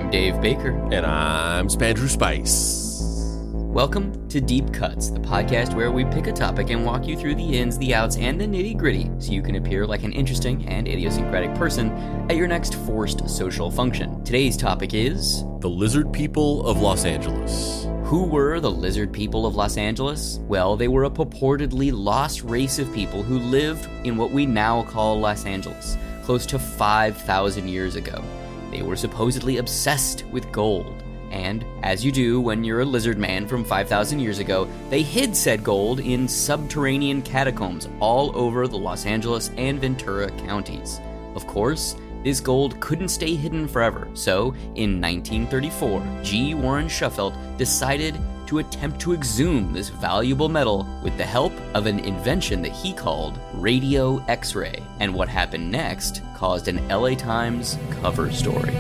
I'm Dave Baker. And I'm Spandrew Spice. Welcome to Deep Cuts, the podcast where we pick a topic and walk you through the ins, the outs, and the nitty-gritty so you can appear like an interesting and idiosyncratic person at your next forced social function. Today's topic is... the lizard people of Los Angeles. Who were the lizard people of Los Angeles? Well, they were a purportedly lost race of people who lived in what we now call Los Angeles, close to 5,000 years ago. They were supposedly obsessed with gold. And, as you do when you're a lizard man from 5,000 years ago, they hid said gold in subterranean catacombs all over the Los Angeles and Ventura counties. Of course, this gold couldn't stay hidden forever, so in 1934, G. Warren Shufeldt decided to attempt to exhume this valuable metal with the help of an invention that he called radio X-ray. And what happened next caused an LA Times cover story.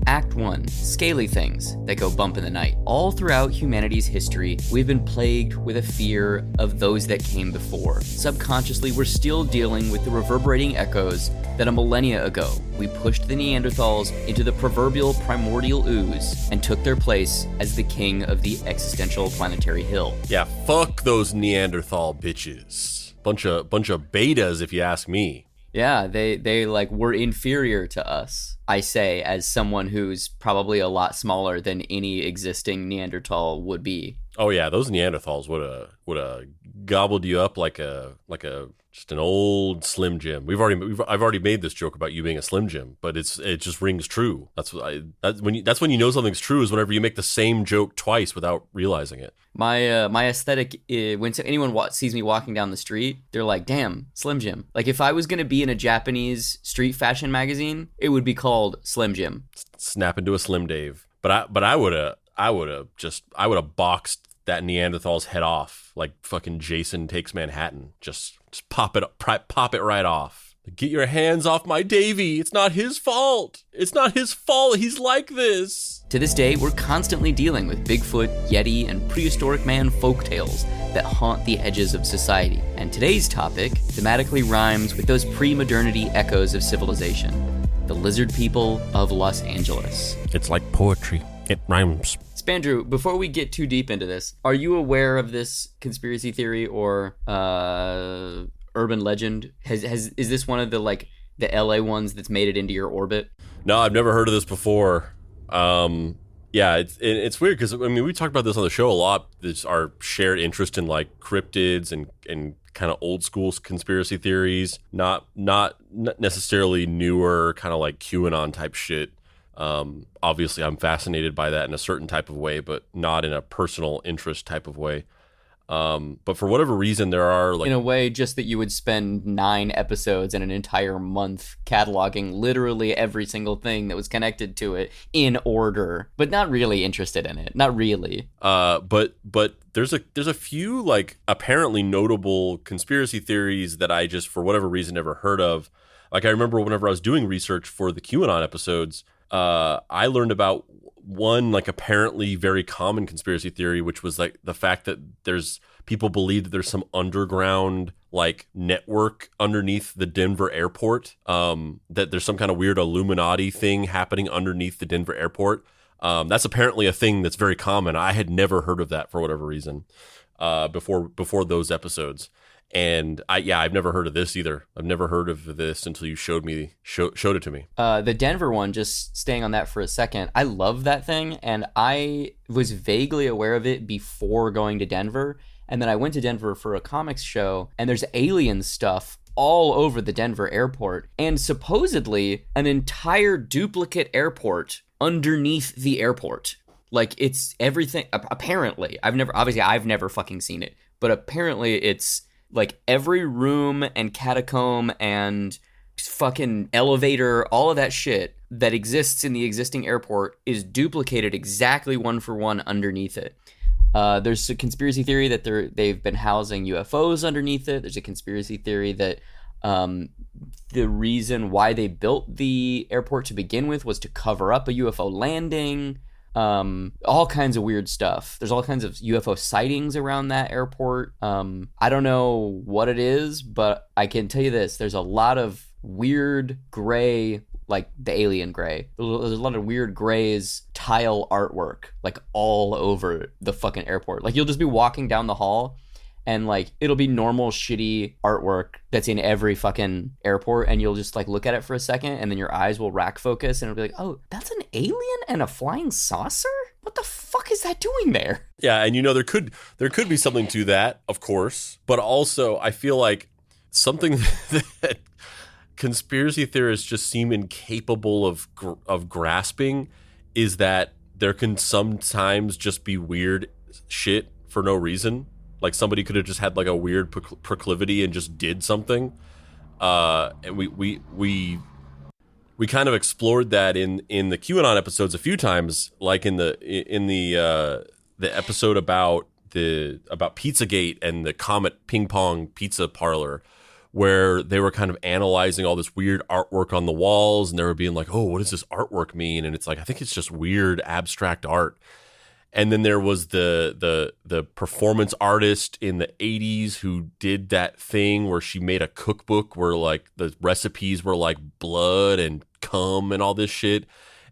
Act 1. Scaly things that go bump in the night. All throughout humanity's history, we've been plagued with a fear of those that came before. Subconsciously, we're still dealing with the reverberating echoes that a millennia ago, we pushed the Neanderthals into the proverbial primordial ooze and took their place as the king of the existential planetary hill. Yeah, fuck those Neanderthal bitches. Bunch of betas, if you ask me. Yeah, they like were inferior to us, I say, as someone who's probably a lot smaller than any existing Neanderthal would be. Oh yeah, those Neanderthals would have gobbled you up like a just an old Slim Jim. I've already made this joke about you being a Slim Jim, but it just rings true. That's when you know something's true, is whenever you make the same joke twice without realizing it. My aesthetic is, when anyone sees me walking down the street, they're like, "Damn, Slim Jim." Like if I was gonna be in a Japanese street fashion magazine, it would be called Slim Jim. Snap into a Slim Dave. But I would have boxed that Neanderthal's head off like fucking Jason Takes Manhattan. Just pop it right off. Get your hands off my Davy. It's not his fault. It's not his fault. He's like this. To this day, we're constantly dealing with Bigfoot, Yeti, and prehistoric man folktales that haunt the edges of society. And today's topic thematically rhymes with those pre-modernity echoes of civilization. The lizard people of Los Angeles. It's like poetry. It rhymes. Spandrew, before we get too deep into this, are you aware of this conspiracy theory or urban legend? Is this one of the LA ones that's made it into your orbit? No, I've never heard of this before. Yeah, it's weird because we talked about this on the show a lot. It's our shared interest in like cryptids and kind of old school conspiracy theories, not necessarily newer kind of like QAnon type shit. Obviously I'm fascinated by that in a certain type of way, but not in a personal interest type of way. But for whatever reason, there are like... in a way, just that you would spend 9 episodes and an entire month cataloging literally every single thing that was connected to it in order, but not really interested in it. Not really. But there's a few like apparently notable conspiracy theories that I just, for whatever reason, never heard of. Like I remember whenever I was doing research for the QAnon episodes, I learned about one like apparently very common conspiracy theory, which was like the fact that people believe that there's some underground like network underneath the Denver airport, that there's some kind of weird Illuminati thing happening underneath the Denver airport. That's apparently a thing that's very common. I had never heard of that for whatever reason before those episodes. And I've never heard of this either. I've never heard of this until you showed it to me. The Denver one, just staying on that for a second, I love that thing, and I was vaguely aware of it before going to Denver. And then I went to Denver for a comics show, and there's alien stuff all over the Denver airport, and supposedly an entire duplicate airport underneath the airport. Like it's everything. Apparently, I've never fucking seen it, but apparently it's like every room and catacomb and fucking elevator, all of that shit that exists in the existing airport is duplicated exactly one for one underneath it. There's a conspiracy theory that they've been housing UFOs underneath it. There's a conspiracy theory that The reason why they built the airport to begin with was to cover up a UFO landing. All kinds of weird stuff. There's all kinds of UFO sightings around that airport. I don't know what it is, but I can tell you this. There's a lot of weird gray, like the alien gray. There's a lot of weird grays tile artwork, like all over the fucking airport. Like you'll just be walking down the hall and like it'll be normal shitty artwork that's in every fucking airport, and you'll just like look at it for a second and then your eyes will rack focus and it'll be like, oh, that's an alien and a flying saucer? What the fuck is that doing there? Yeah, and you know there could be something to that, of course, but also I feel like something that conspiracy theorists just seem incapable of grasping is that there can sometimes just be weird shit for no reason. Like somebody could have just had like a weird proclivity and just did something. And we kind of explored that in the QAnon episodes a few times, like in the episode about Pizzagate and the Comet Ping Pong Pizza Parlor, where they were kind of analyzing all this weird artwork on the walls, and they were being like, oh, what does this artwork mean? And it's like, I think it's just weird abstract art. And then there was the performance artist in the 80s who did that thing where she made a cookbook where like the recipes were like blood and cum and all this shit.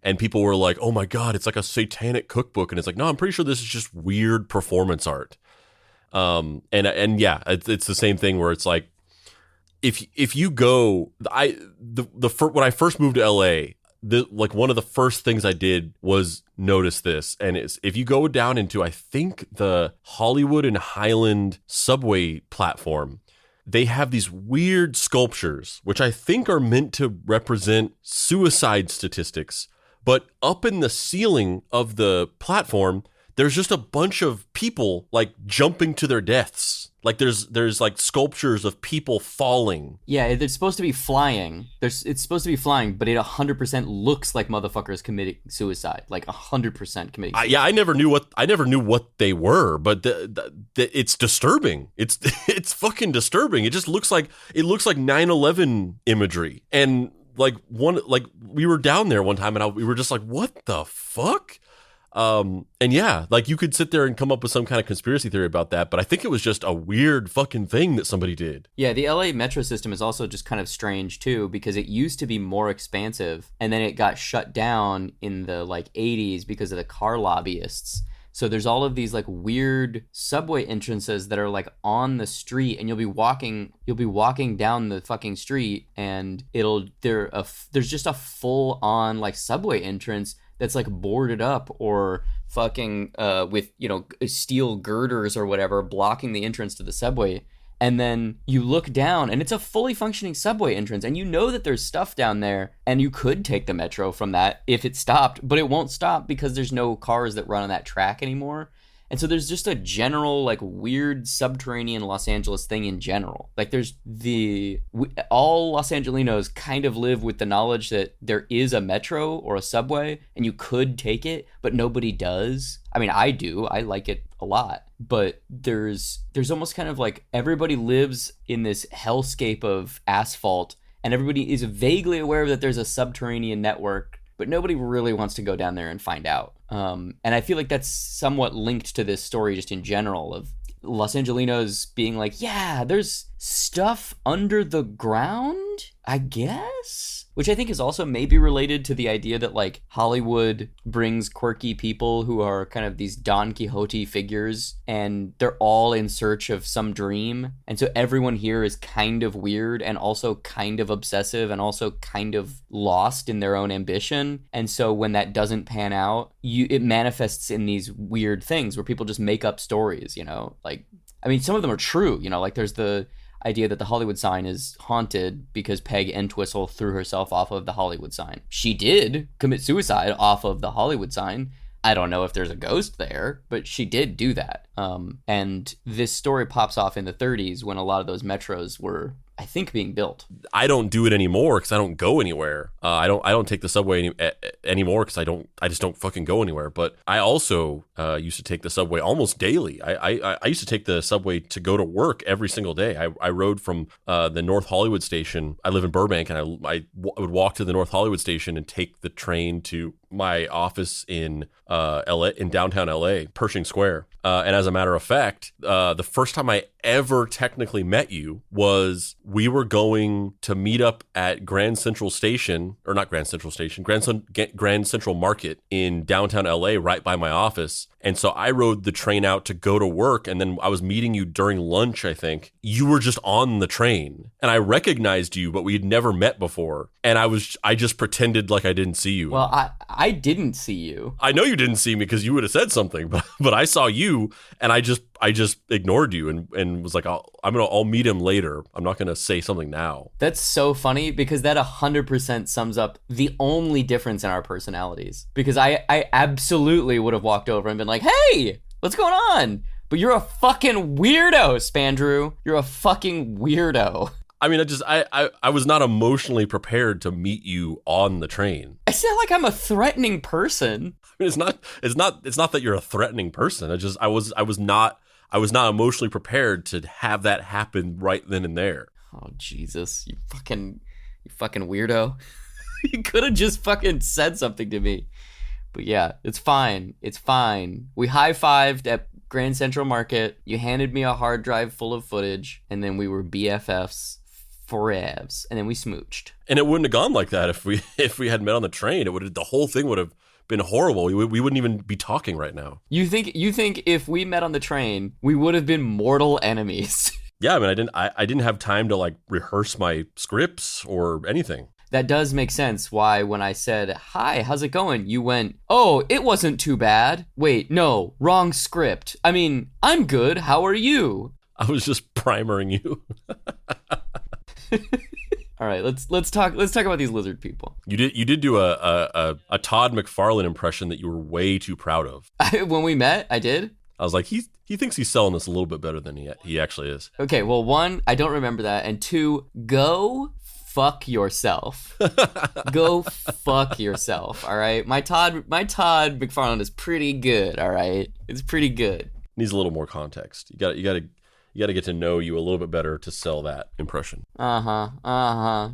And people were like, oh my God, it's like a satanic cookbook. And it's like, no, I'm pretty sure this is just weird performance art. And yeah, it's the same thing where it's like, if you go, when I first moved to LA, like one of the first things I did was notice this, and it's if you go down into I think the Hollywood and Highland subway platform, they have these weird sculptures which I think are meant to represent suicide statistics, but up in the ceiling of the platform there's just a bunch of people like jumping to their deaths. Like there's like sculptures of people falling. Yeah, they're supposed to be flying. It's supposed to be flying, but it 100% looks like motherfuckers committing suicide. Like 100% committing suicide. Yeah, I never knew what they were, but it's disturbing. It's fucking disturbing. It just looks like 9/11 imagery. And like we were down there one time and we were just like, what the fuck? And yeah, like you could sit there and come up with some kind of conspiracy theory about that, but I think it was just a weird fucking thing that somebody did. Yeah, the LA metro system is also just kind of strange too, because it used to be more expansive and then it got shut down in the like 80s because of the car lobbyists. So there's all of these like weird subway entrances that are like on the street, and you'll be walking down the fucking street and there's just a full on like subway entrance that's like boarded up or fucking with, you know, steel girders or whatever blocking the entrance to the subway. And then you look down and it's a fully functioning subway entrance, and you know that there's stuff down there, and you could take the metro from that if it stopped, but it won't stop because there's no cars that run on that track anymore. And so there's just a general like weird subterranean Los Angeles thing in general. Like there's all Los Angelinos kind of live with the knowledge that there is a metro or a subway and you could take it, but nobody does. I mean, I do. I like it a lot. But there's almost kind of like everybody lives in this hellscape of asphalt, and everybody is vaguely aware that there's a subterranean network, but nobody really wants to go down there and find out. And I feel like that's somewhat linked to this story just in general of Los Angelinos being like, yeah, there's stuff under the ground, I guess? Which I think is also maybe related to the idea that like Hollywood brings quirky people who are kind of these Don Quixote figures, and they're all in search of some dream. And so everyone here is kind of weird and also kind of obsessive and also kind of lost in their own ambition. And so when that doesn't pan out, it manifests in these weird things where people just make up stories, you know? Like, I mean, some of them are true, you know, like there's the idea that the Hollywood sign is haunted because Peg Entwistle threw herself off of the Hollywood sign. She did commit suicide off of the Hollywood sign. I don't know if there's a ghost there, but she did do that. And this story pops off in the 30s when a lot of those metros were I think being built. I don't do it anymore because I don't go anywhere. I don't take the subway anymore because I just don't fucking go anywhere. But I also used to take the subway almost daily. I used to take the subway to go to work every single day. I rode from the North Hollywood station. I live in Burbank, and I would walk to the North Hollywood station and take the train to my office in downtown LA, Pershing Square. And as a matter of fact, the first time I ever technically met you was we were going to meet up at Grand Central Market in downtown LA, right by my office. And so I rode the train out to go to work, and then I was meeting you during lunch, I think. You were just on the train, and I recognized you, but we had never met before. And I just pretended like I didn't see you. Well, I didn't see you. I know you didn't see me because you would have said something, but I saw you, and I just ignored you and was like, I'll meet him later. I'm not gonna say something now. That's so funny because that 100% sums up the only difference in our personalities. Because I absolutely would have walked over and been like, hey, what's going on? But you're a fucking weirdo, Spandrew. You're a fucking weirdo. I mean, I was not emotionally prepared to meet you on the train. I sound like I'm a threatening person. I mean, it's not that you're a threatening person. I was not emotionally prepared to have that happen right then and there. Oh, Jesus, you fucking weirdo. You could have just fucking said something to me. But yeah, it's fine. It's fine. We high-fived at Grand Central Market. You handed me a hard drive full of footage, and then we were BFFs forevs, and then we smooched. And it wouldn't have gone like that if we had met on the train. The whole thing would have been horrible. We wouldn't even be talking right now. You think if we met on the train, we would have been mortal enemies? Yeah, I mean, I didn't have time to like rehearse my scripts or anything. That does make sense why when I said, hi, how's it going? You went, oh, it wasn't too bad. Wait, no, wrong script. I mean, I'm good. How are you? I was just primering you. All right, let's talk about these lizard people. You did do a Todd McFarlane impression that you were way too proud of. When we met, I did. I was like, he thinks he's selling this a little bit better than he actually is. Okay, well, one, I don't remember that, and two, go fuck yourself. Go fuck yourself. All right, my Todd McFarlane is pretty good. All right, it's pretty good. Needs a little more context. You got to get to know you a little bit better to sell that impression.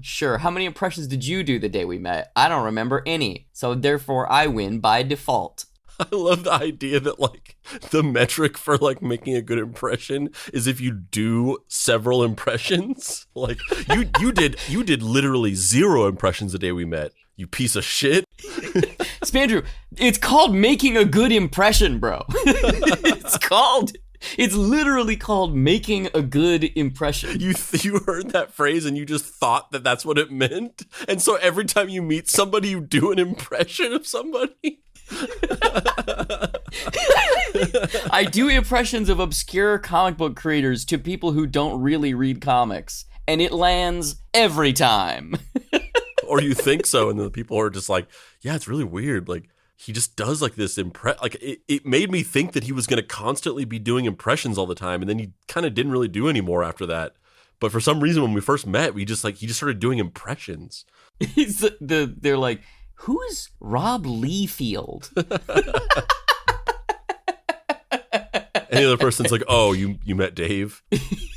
Sure. How many impressions did you do the day we met? I don't remember any. So therefore I win by default. I love the idea that like the metric for like making a good impression is if you do several impressions. Like you did literally 0 impressions the day we met. You piece of shit. Spandrew, it's called making a good impression, bro. It's literally called making a good impression. You heard that phrase and you just thought that that's what it meant. And so every time you meet somebody, you do an impression of somebody. I do impressions of obscure comic book creators to people who don't really read comics, and it lands every time. Or you think so, and then the people are just like, yeah, it's really weird. Like, he just does like this it made me think that he was going to constantly be doing impressions all the time, and then he kind of didn't really do any more after that. But for some reason, when we first met, he just started doing impressions. They're like, who's Rob Liefeld? Any other person's like, oh, you met Dave?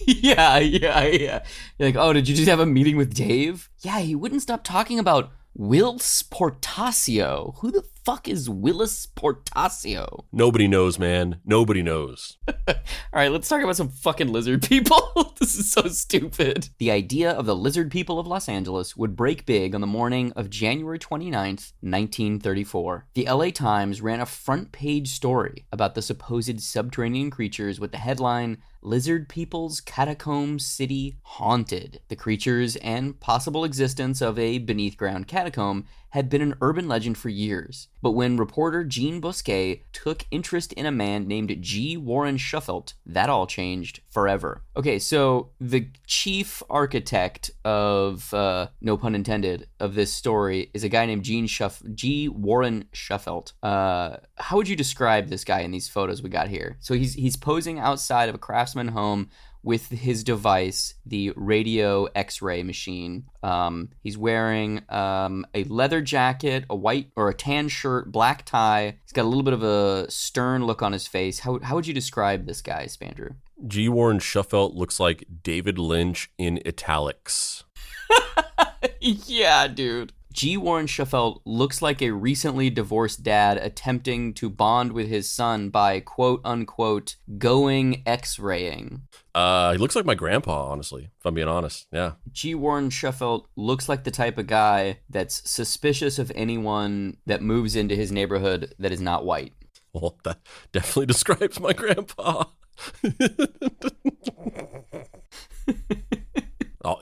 Yeah. You're like, oh, did you just have a meeting with Dave? Yeah, he wouldn't stop talking about Willis Portacio. Who the fuck is Willis Portacio? Nobody knows, man. Nobody knows. All right, let's talk about some fucking lizard people. This is so stupid. The idea of the lizard people of Los Angeles would break big on the morning of January 29th, 1934. The LA Times ran a front page story about the supposed subterranean creatures with the headline, Lizard People's Catacomb City Haunted. The creatures and possible existence of a beneath-ground catacomb had been an urban legend for years. But when reporter Gene Busquet took interest in a man named G. Warren Shuffelt, that all changed forever. Okay, so the chief architect of, no pun intended, of this story is a guy named G. Warren Shuffelt. How would you describe this guy in these photos we got here? So he's posing outside of a Craftsman home with his device, the radio X-ray machine. He's wearing a leather jacket, a white or a tan shirt, black tie. He's got a little bit of a stern look on his face. How would you describe this guy, Spandrew? G. Warren Shuffelt looks like David Lynch in italics. Yeah, dude. G. Warren Shuffelt looks like a recently divorced dad attempting to bond with his son by quote-unquote going X-raying. He looks like my grandpa, honestly, if I'm being honest. Yeah. G. Warren Shuffelt looks like the type of guy that's suspicious of anyone that moves into his neighborhood that is not white. Well, that definitely describes my grandpa.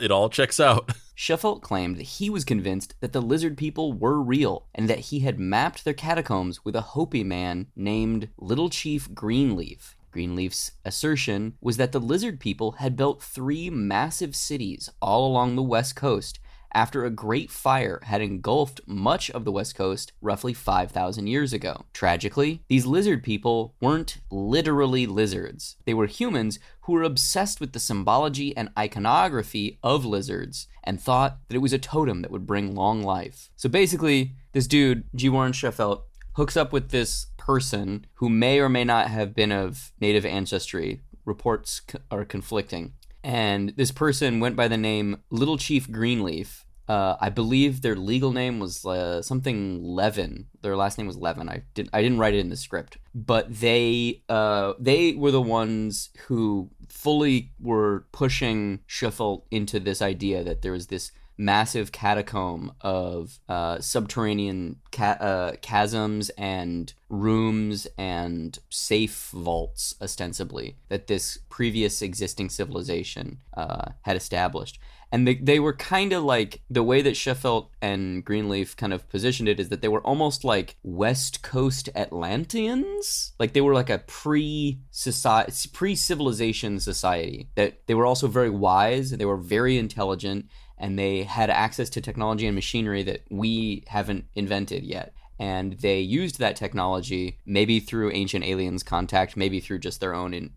It all checks out. Shuffelt claimed that he was convinced that the lizard people were real and that he had mapped their catacombs with a Hopi man named Little Chief Greenleaf. Greenleaf's assertion was that the lizard people had built 3 massive cities all along the west coast after a great fire had engulfed much of the west coast roughly 5,000 years ago. Tragically, these lizard people weren't literally lizards. They were humans who were obsessed with the symbology and iconography of lizards and thought that it was a totem that would bring long life. So basically, this dude, G. Warren Shuffelt, hooks up with this person who may or may not have been of native ancestry. Reports are conflicting. And this person went by the name Little Chief Greenleaf. I believe their legal name was something Levin. Their last name was Levin. I didn't write it in the script, but they were the ones who fully were pushing Shuffelt into this idea that there was this massive catacomb of subterranean chasms and rooms and safe vaults, ostensibly, that this previous existing civilization had established. And they were kind of like, the way that Shuffelt and Greenleaf kind of positioned it is that they were almost like West Coast Atlanteans. Like they were like a pre-civilization society. That they were also very wise, they were very intelligent, and they had access to technology and machinery that we haven't invented yet. And they used that technology, maybe through ancient aliens contact, maybe through just their own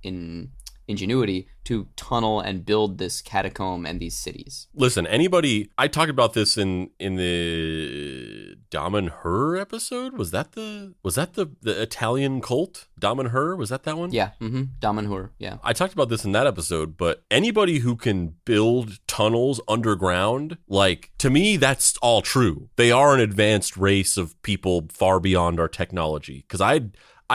ingenuity, to tunnel and build this catacomb and these cities. Listen, I talked about this in the Dom and Her episode. Was that the Italian cult? Dom and Her? Was that one? Yeah. Mm-hmm. Dom and Her. Yeah. I talked about this in that episode, but anybody who can build tunnels underground, like, to me, that's all true. They are an advanced race of people far beyond our technology. Because I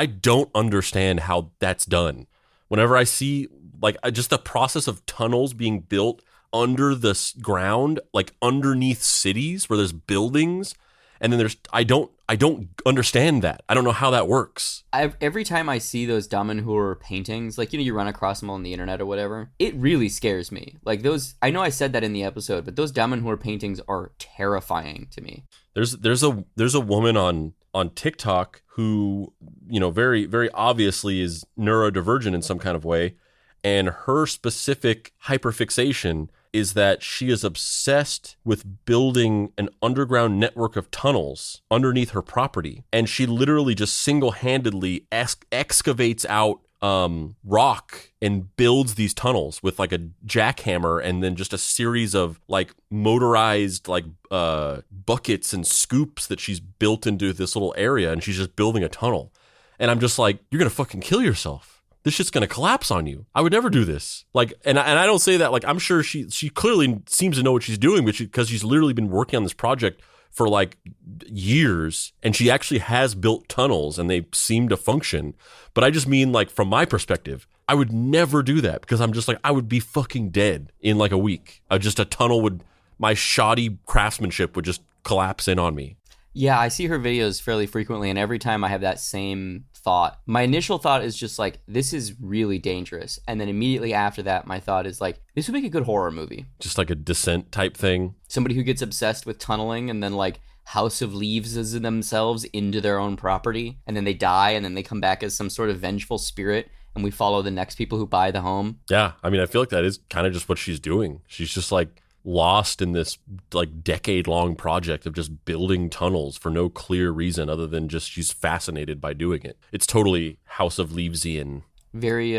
don't understand how that's done. Whenever I see, like, just the process of tunnels being built under the ground, like underneath cities where there's buildings, and then I don't understand that. I don't know how that works. Every time I see those Damanhur paintings, like, you run across them on the internet or whatever, it really scares me. Like those, I know I said that in the episode, but those Damanhur paintings are terrifying to me. There's a woman on TikTok who, very, very obviously is neurodivergent in some kind of way. And her specific hyperfixation is that she is obsessed with building an underground network of tunnels underneath her property. And she literally just single-handedly excavates out rock and builds these tunnels with like a jackhammer, and then just a series of like motorized like buckets and scoops that she's built into this little area, and she's just building a tunnel. And I'm just like, you're gonna fucking kill yourself. This shit's gonna collapse on you. I would never do this. Like, and I don't say that, like, I'm sure she clearly seems to know what she's doing, but because she's literally been working on this project for like years, and she actually has built tunnels and they seem to function. But I just mean, like, from my perspective, I would never do that, because I'm just like, I would be fucking dead in like a week. My shoddy craftsmanship would just collapse in on me. Yeah, I see her videos fairly frequently, and every time I have that same thought. My initial thought is just like, this is really dangerous. And then immediately after that, my thought is like, this would make a good horror movie. Just like a Descent type thing. Somebody who gets obsessed with tunneling and then like House of Leaves themselves into their own property, and then they die, and then they come back as some sort of vengeful spirit, and we follow the next people who buy the home. Yeah, I mean, I feel like that is kind of just what she's doing. She's just like lost in this like decade-long project of just building tunnels for no clear reason other than just she's fascinated by doing it. It's totally House of Leavesian. Very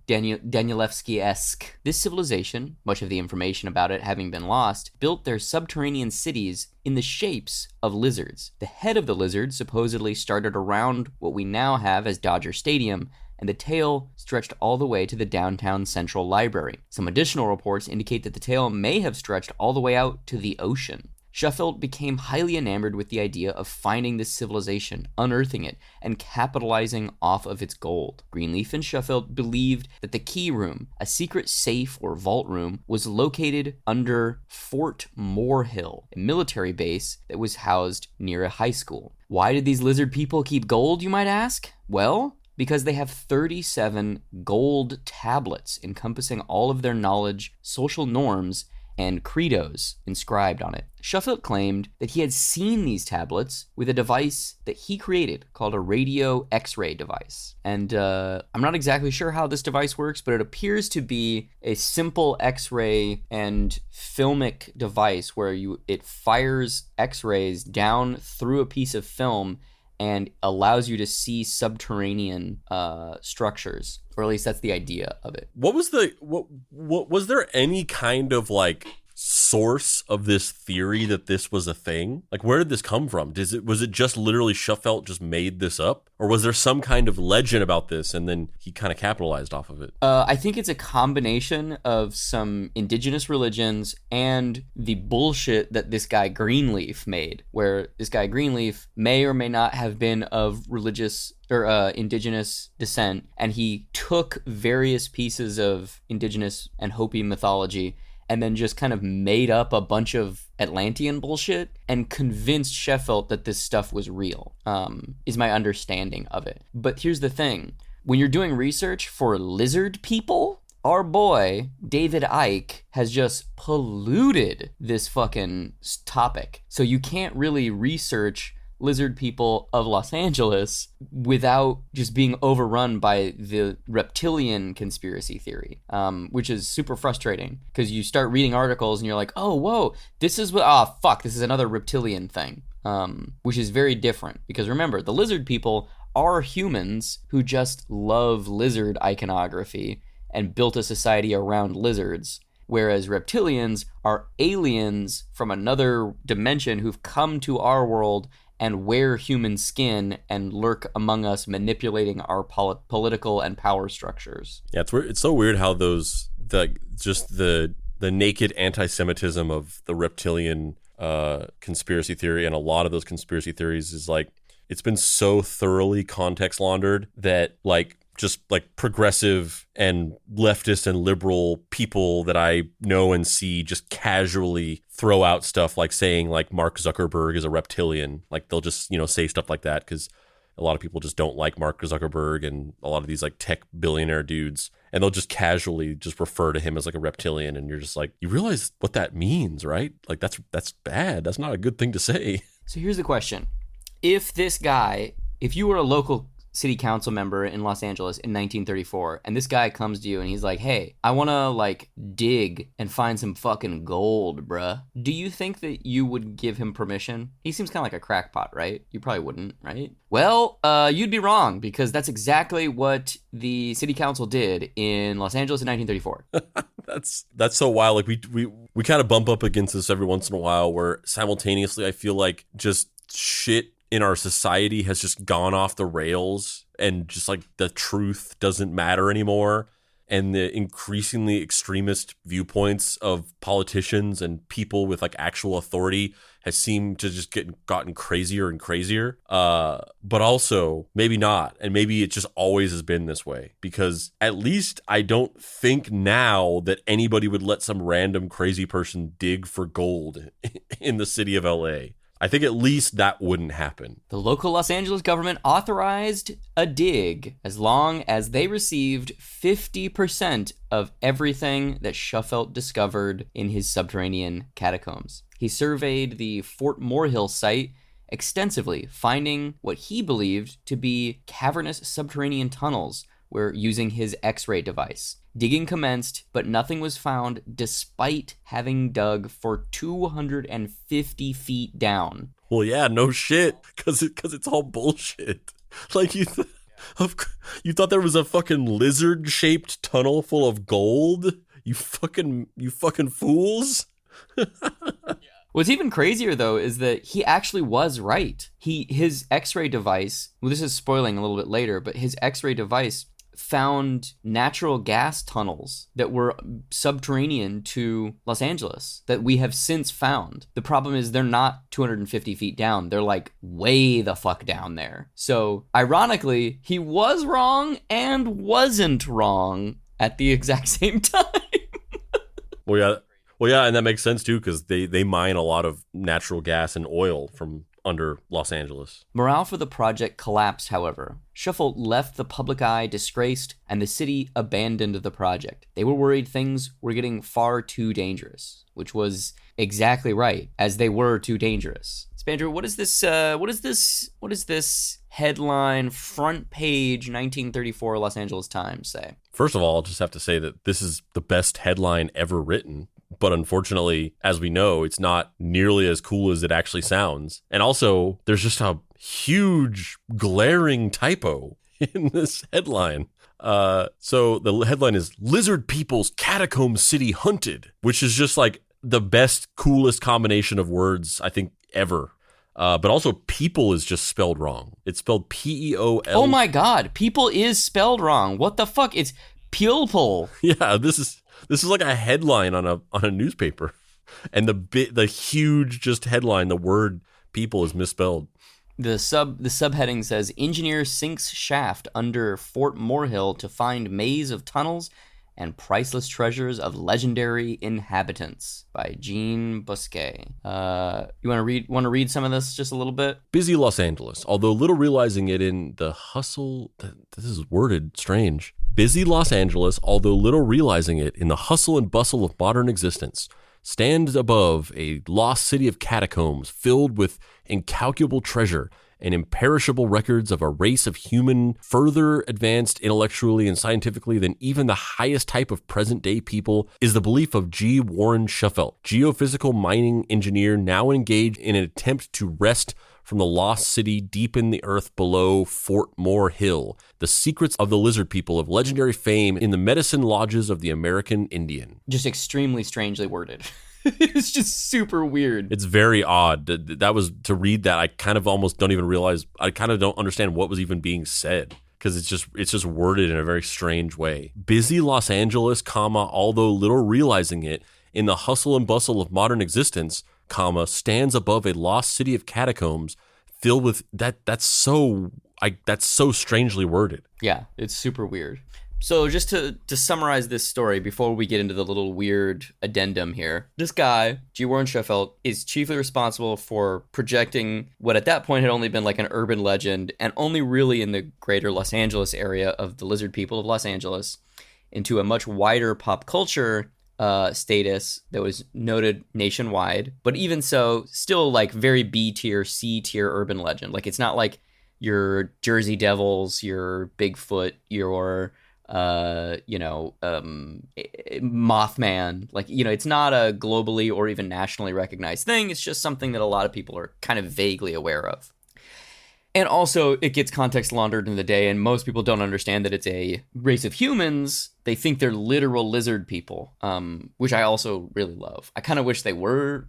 Danielewski-esque. This civilization, much of the information about it having been lost, built their subterranean cities in the shapes of lizards. The head of the lizard supposedly started around what we now have as Dodger Stadium, and the tail stretched all the way to the downtown Central Library. Some additional reports indicate that the tail may have stretched all the way out to the ocean. Sheffield became highly enamored with the idea of finding this civilization, unearthing it, and capitalizing off of its gold. Greenleaf and Sheffield believed that the key room, a secret safe or vault room, was located under Fort Moorhill, a military base that was housed near a high school. Why did these lizard people keep gold, you might ask? Well, because they have 37 gold tablets encompassing all of their knowledge, social norms, and credos inscribed on it. Sheffield claimed that he had seen these tablets with a device that he created called a radio X-ray device. And I'm not exactly sure how this device works, but it appears to be a simple X-ray and filmic device where it fires X-rays down through a piece of film and allows you to see subterranean structures, or at least that's the idea of it. What was there any kind of like source of this theory that this was a thing? Like, where did this come from? Was it just literally Sheffield just made this up, or was there some kind of legend about this and then he kind of capitalized off of it? I think it's a combination of some indigenous religions and the bullshit that this guy Greenleaf made, where this guy Greenleaf may or may not have been of religious or indigenous descent, and he took various pieces of indigenous and Hopi mythology and then just kind of made up a bunch of Atlantean bullshit and convinced Sheffield that this stuff was real, is my understanding of it. But here's the thing. When you're doing research for lizard people, our boy, David Icke, has just polluted this fucking topic. So you can't really research lizard people of Los Angeles without just being overrun by the reptilian conspiracy theory, which is super frustrating because you start reading articles and you're like, oh, whoa, this is this is another reptilian thing, which is very different because remember, the lizard people are humans who just love lizard iconography and built a society around lizards. Whereas reptilians are aliens from another dimension who've come to our world and wear human skin and lurk among us, manipulating our political and power structures. Yeah, it's so weird how the naked anti-Semitism of the reptilian conspiracy theory and a lot of those conspiracy theories is like, it's been so thoroughly context laundered that like just like progressive and leftist and liberal people that I know and see just casually throw out stuff like saying like Mark Zuckerberg is a reptilian. Like they'll just, say stuff like that because a lot of people just don't like Mark Zuckerberg and a lot of these like tech billionaire dudes. And they'll just casually just refer to him as like a reptilian. And you're just like, you realize what that means, right? Like that's bad. That's not a good thing to say. So here's the question. If you were a local city council member in Los Angeles in 1934, and this guy comes to you and he's like, hey, I want to like dig and find some fucking gold, bruh. Do you think that you would give him permission? He seems kind of like a crackpot, right? You probably wouldn't, right? Well, you'd be wrong because that's exactly what the city council did in Los Angeles in 1934. That's so wild. Like we kind of bump up against this every once in a while where simultaneously I feel like just shit in our society has just gone off the rails and just like the truth doesn't matter anymore. And the increasingly extremist viewpoints of politicians and people with like actual authority has seemed to just gotten crazier and crazier. But also maybe not. And maybe it just always has been this way because at least I don't think now that anybody would let some random crazy person dig for gold in the city of LA. I think at least that wouldn't happen. The local Los Angeles government authorized a dig as long as they received 50% of everything that Sheffield discovered in his subterranean catacombs. He surveyed the Fort Moorhill site extensively, finding what he believed to be cavernous subterranean tunnels where using his X-ray device. Digging commenced, but nothing was found despite having dug for 250 feet down. Well, yeah, no shit, because it's all bullshit. Like You thought there was a fucking lizard-shaped tunnel full of gold? You fucking fools. What's even crazier, though, is that he actually was right. His X-ray device, well, this is spoiling a little bit later, but his X-ray device found natural gas tunnels that were subterranean to Los Angeles that we have since found. The problem is they're not 250 feet down. They're like way the fuck down there. So ironically, he was wrong and wasn't wrong at the exact same time. Well, yeah, and that makes sense too, because they mine a lot of natural gas and oil from under Los Angeles. Morale for the project collapsed, however. Sheffield left the public eye disgraced, and the city abandoned the project. They were worried things were getting far too dangerous, which was exactly right, as they were too dangerous. Spandrew, what is this headline, front page 1934 Los Angeles Times say? First of all, I'll just have to say that this is the best headline ever written. But unfortunately, as we know, it's not nearly as cool as it actually sounds. And also, there's just a huge glaring typo in this headline. So the headline is Lizard People's Catacomb City Hunted, which is just like the best, coolest combination of words, I think, ever. But also people is just spelled wrong. It's spelled P-E-O-L. Oh my God, people is spelled wrong. What the fuck? It's pupil. Yeah, this is like a headline on a newspaper, and the huge just headline, the word people is misspelled. The subheading says engineer sinks shaft under Fort Moorhill to find maze of tunnels and priceless treasures of legendary inhabitants by Jean Busquet. You want to read some of this just a little bit? Busy Los Angeles, although little realizing it in the hustle. This is worded strange. Busy Los Angeles, although little realizing it in the hustle and bustle of modern existence, stands above a lost city of catacombs filled with incalculable treasure and imperishable records of a race of human further advanced intellectually and scientifically than even the highest type of present-day people is the belief of G. Warren Sheffield, geophysical mining engineer now engaged in an attempt to wrest from the lost city deep in the earth below Fort Moorhill the secrets of the lizard people of legendary fame in the medicine lodges of the American Indian. Just extremely strangely worded. It's just super weird. It's very odd. That was, to read that, I kind of almost don't even realize, I kind of don't understand what was even being said, because it's just worded in a very strange way. Busy Los Angeles, although little realizing it, in the hustle and bustle of modern existence, stands above a lost city of catacombs filled with that's so strangely worded. Yeah, it's super weird. So just to summarize this story before we get into the little weird addendum here, this guy, G. Warren Sheffield, is chiefly responsible for projecting what at that point had only been like an urban legend and only really in the greater Los Angeles area of the lizard people of Los Angeles into a much wider pop culture status that was noted nationwide. But even so, still like very B tier, C tier urban legend. Like it's not like your Jersey Devils, your Bigfoot, your Mothman, like, it's not a globally or even nationally recognized thing. It's just something that a lot of people are kind of vaguely aware of. And also, it gets context laundered in the day, and most people don't understand that it's a race of humans. They think they're literal lizard people, which I also really love. I kind of wish they were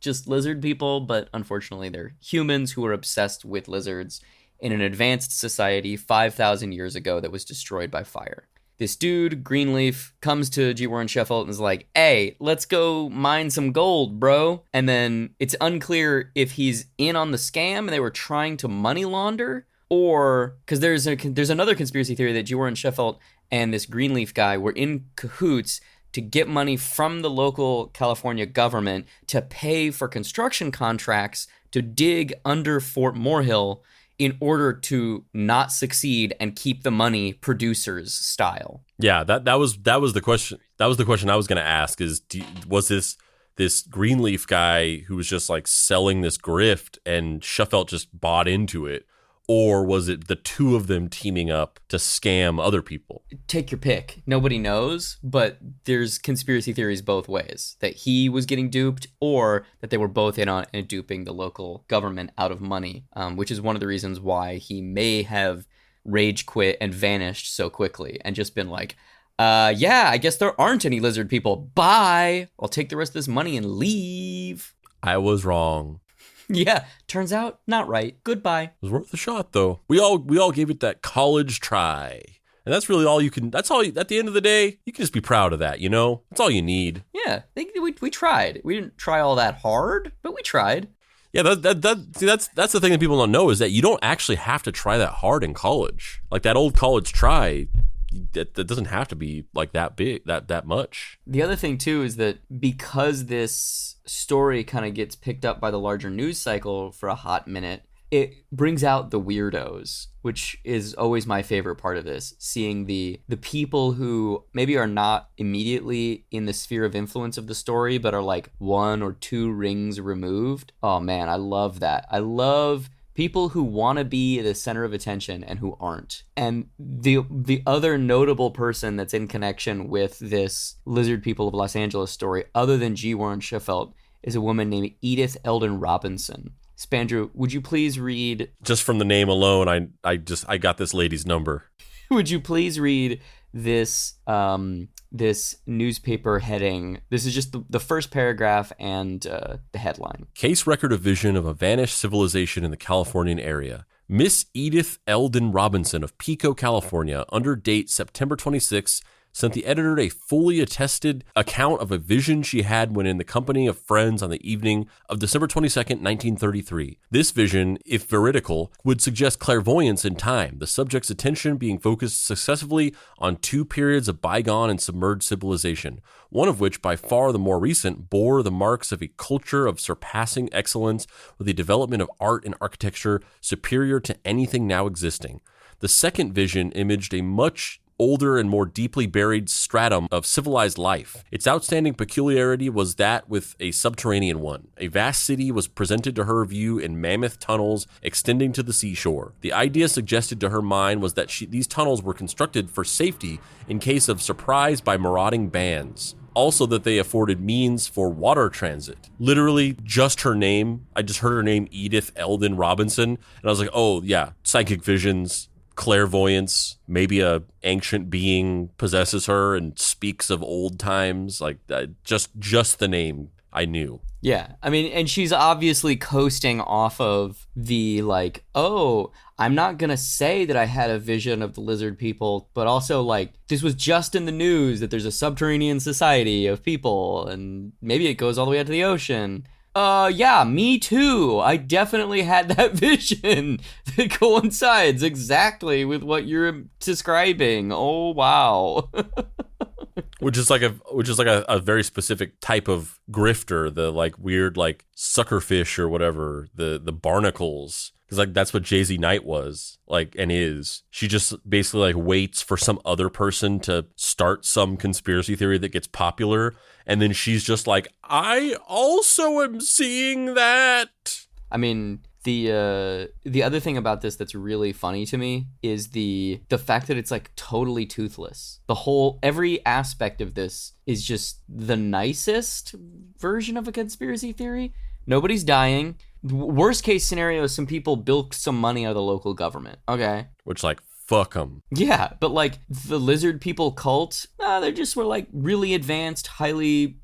just lizard people, but unfortunately, they're humans who are obsessed with lizards in an advanced society 5,000 years ago that was destroyed by fire. This dude, Greenleaf, comes to G. Warren Sheffield and is like, hey, let's go mine some gold, bro. And then it's unclear if he's in on the scam and they were trying to money launder, or because there's another conspiracy theory that G. Warren Sheffield and this Greenleaf guy were in cahoots to get money from the local California government to pay for construction contracts to dig under Fort Moorhill in order to not succeed and keep the money producers style. Yeah, that was the question. That was the question I was going to ask was this Greenleaf guy who was just like selling this grift and Sheffield just bought into it? Or was it the two of them teaming up to scam other people? Take your pick. Nobody knows, but there's conspiracy theories both ways. That he was getting duped or that they were both in on and duping the local government out of money, which is one of the reasons why he may have rage quit and vanished so quickly and just been like, yeah, I guess there aren't any lizard people. Bye. I'll take the rest of this money and leave. I was wrong. Yeah, turns out not right. Goodbye. It was worth a shot, though. We all gave it that college try. And that's really all you can, at the end of the day, you can just be proud of that, you know? That's all you need. Yeah, we tried. We didn't try all that hard, but we tried. Yeah, that's the thing that people don't know is that you don't actually have to try that hard in college. Like that old college try, that doesn't have to be like that big, that much. The other thing too is that because this story kind of gets picked up by the larger news cycle for a hot minute, it brings out the weirdos, which is always my favorite part of this, seeing the people who maybe are not immediately in the sphere of influence of the story, but are like 1 or 2 rings removed. Oh man, I love that. I love people who want to be the center of attention and who aren't. And the other notable person that's in connection with this Lizard People of Los Angeles story, other than G. Warren Sheffield, is a woman named Edith Eldon Robinson. Spandrew, would you please read... Just from the name alone, I got this lady's number. Would you please read this this newspaper heading? This is just the first paragraph and the headline. Case record of vision of a vanished civilization in the Californian area. Miss Edith Eldon Robinson of Pico, California, under date September 26, sent the editor a fully attested account of a vision she had when in the company of friends on the evening of December 22nd, 1933. This vision, if veridical, would suggest clairvoyance in time, the subject's attention being focused successively on 2 periods of bygone and submerged civilization, one of which, by far the more recent, bore the marks of a culture of surpassing excellence with a development of art and architecture superior to anything now existing. The second vision imaged a much older and more deeply buried stratum of civilized life. Its outstanding peculiarity was that with a subterranean one. A vast city was presented to her view in mammoth tunnels extending to the seashore. The idea suggested to her mind was that these tunnels were constructed for safety in case of surprise by marauding bands. Also that they afforded means for water transit. Literally just her name. I just heard her name, Edith Eldon Robinson, and I was like, oh yeah, psychic visions, clairvoyance, maybe a ancient being possesses her and speaks of old times. Like just the name I knew. Yeah, I mean, and she's obviously coasting off of the like, oh, I'm not gonna say that I had a vision of the lizard people, but also like this was just in the news that there's a subterranean society of people and maybe it goes all the way out to the ocean. Yeah, me too. I definitely had that vision that coincides exactly with what you're describing. Oh, wow. Which is like a very specific type of grifter, the like weird like suckerfish or whatever, the barnacles. Because like that's what Jay-Z Knight was like and is. She just basically like waits for some other person to start some conspiracy theory that gets popular, and then she's just like, I also am seeing that. I mean, the other thing about this that's really funny to me is the fact that it's like totally toothless. Every aspect of this is just the nicest version of a conspiracy theory. Nobody's dying. Worst case scenario is some people bilk some money out of the local government. Okay. Which like, fuck them. Yeah, but like the lizard people cult, they just were like really advanced, highly,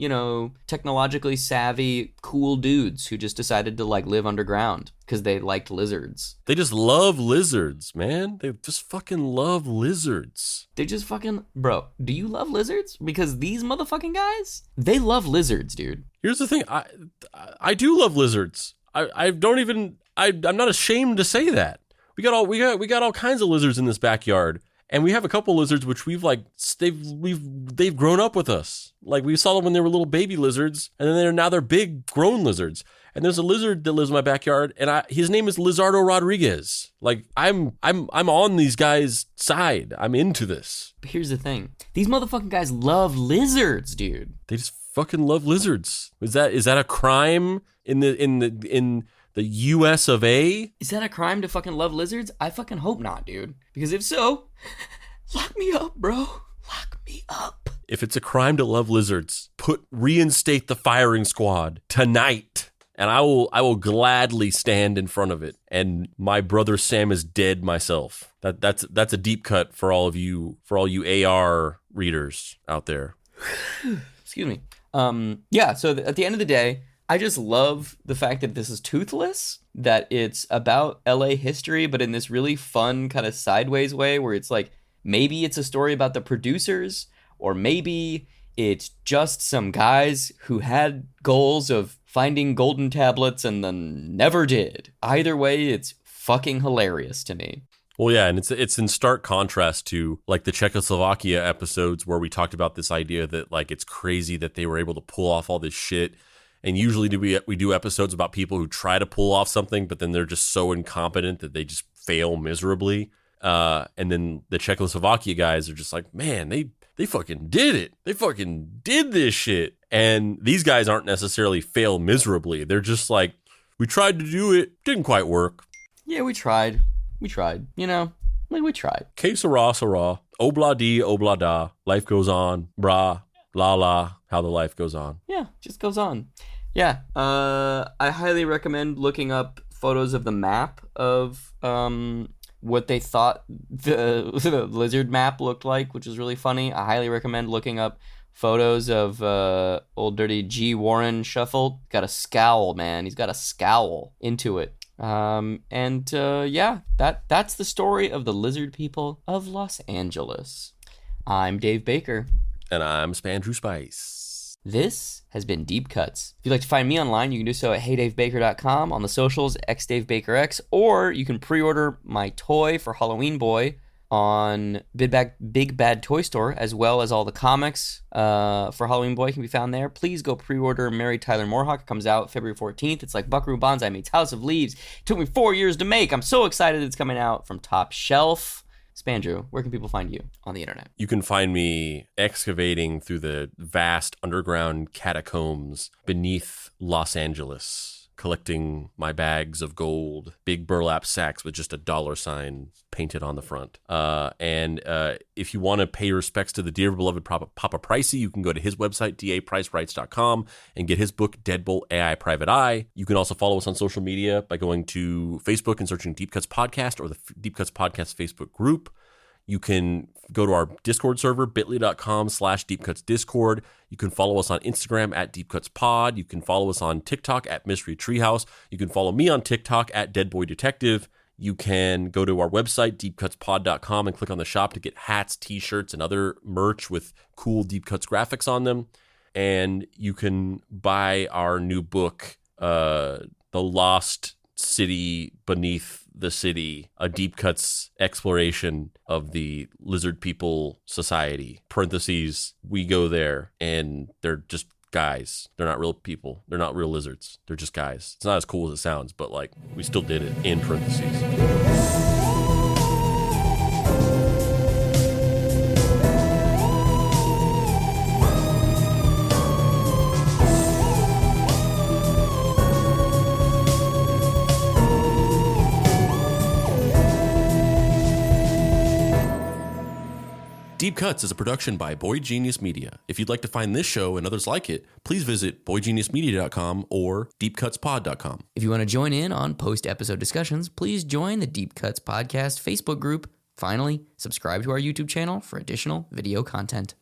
technologically savvy, cool dudes who just decided to like live underground because they liked lizards. They just love lizards, man. They just fucking love lizards. They just fucking, bro, do you love lizards? Because these motherfucking guys, they love lizards, dude. Here's the thing. I do love lizards. I'm not ashamed to say that. We got all kinds of lizards in this backyard, and we have a couple lizards which they've grown up with us. Like we saw them when they were little baby lizards, and then they're big grown lizards. And there's a lizard that lives in my backyard, and his name is Lizardo Rodriguez. Like I'm on these guys' side. I'm into this. But here's the thing: these motherfucking guys love lizards, dude. They just fucking love lizards. Is that a crime in the US of A? Is that a crime to fucking love lizards? I fucking hope not, dude. Because if so, lock me up, bro. Lock me up. If it's a crime to love lizards, reinstate the firing squad tonight. and I will gladly stand in front of it. And my brother Sam is dead myself. That's a deep cut for all you AR readers out there. Excuse me. Yeah, so at the end of the day, I just love the fact that this is toothless, that it's about LA history, but in this really fun kind of sideways way where it's like, maybe it's a story about the producers, or maybe it's just some guys who had goals of finding golden tablets and then never did. Either way, it's fucking hilarious to me. Well, yeah, and it's in stark contrast to like the Czechoslovakia episodes where we talked about this idea that like it's crazy that they were able to pull off all this shit. And usually we do episodes about people who try to pull off something, but then they're just so incompetent that they just fail miserably. And then the Czechoslovakia guys are just like, man, they fucking did it. They fucking did this shit. And these guys aren't necessarily fail miserably. They're just like, we tried to do it, didn't quite work. Yeah, we tried. You know, like we tried. Que sera, sera. Obla di, obla da. Life goes on. Bra, la la. How the life goes on. Yeah, just goes on. Yeah, I highly recommend looking up photos of the map of what they thought the lizard map looked like, which is really funny. I highly recommend looking up photos of old dirty G. Warren Shuffle. Got a scowl, man. He's got a scowl into it. Yeah, that's the story of the lizard people of Los Angeles. I'm Dave Baker. And I'm Spandrew Spice. This has been Deep Cuts. If you'd like to find me online, you can do so at heydavebaker.com, on the socials, xdavebakerx, or you can pre-order my toy for Halloween Boy on Big Bad Toy Store, as well as all the comics for Halloween Boy can be found there. Please go pre-order Mary Tyler Moorhawk. It comes out February 14th. It's like Buckaroo Banzai meets House of Leaves. It took me 4 years to make. I'm so excited it's coming out from Top Shelf. Spandrew, where can people find you on the internet? You can find me excavating through the vast underground catacombs beneath Los Angeles, collecting my bags of gold, big burlap sacks with just a $sign painted on the front. And if you want to pay respects to the dear beloved Papa Pricey, you can go to his website, dapricewrites.com, and get his book, Deadbolt AI Private Eye. You can also follow us on social media by going to Facebook and searching Deep Cuts Podcast or the Deep Cuts Podcast Facebook group. You can go to our Discord server, bit.ly.com/deepcutsdiscord. You can follow us on Instagram at deepcutspod. You can follow us on TikTok at Mystery Treehouse. You can follow me on TikTok at deadboydetective. You can go to our website, deepcutspod.com, and click on the shop to get hats, t-shirts, and other merch with cool Deep Cuts graphics on them. And you can buy our new book, The Lost City Beneath the City, a Deep Cuts exploration of the Lizard People Society. Parentheses, we go there, and they're just guys. They're not real people. They're not real lizards. They're just guys. It's not as cool as it sounds, but like, we still did it, in parentheses. Deep Cuts is a production by Boy Genius Media. If you'd like to find this show and others like it, please visit boygeniusmedia.com or deepcutspod.com. If you want to join in on post-episode discussions, please join the Deep Cuts Podcast Facebook group. Finally, subscribe to our YouTube channel for additional video content.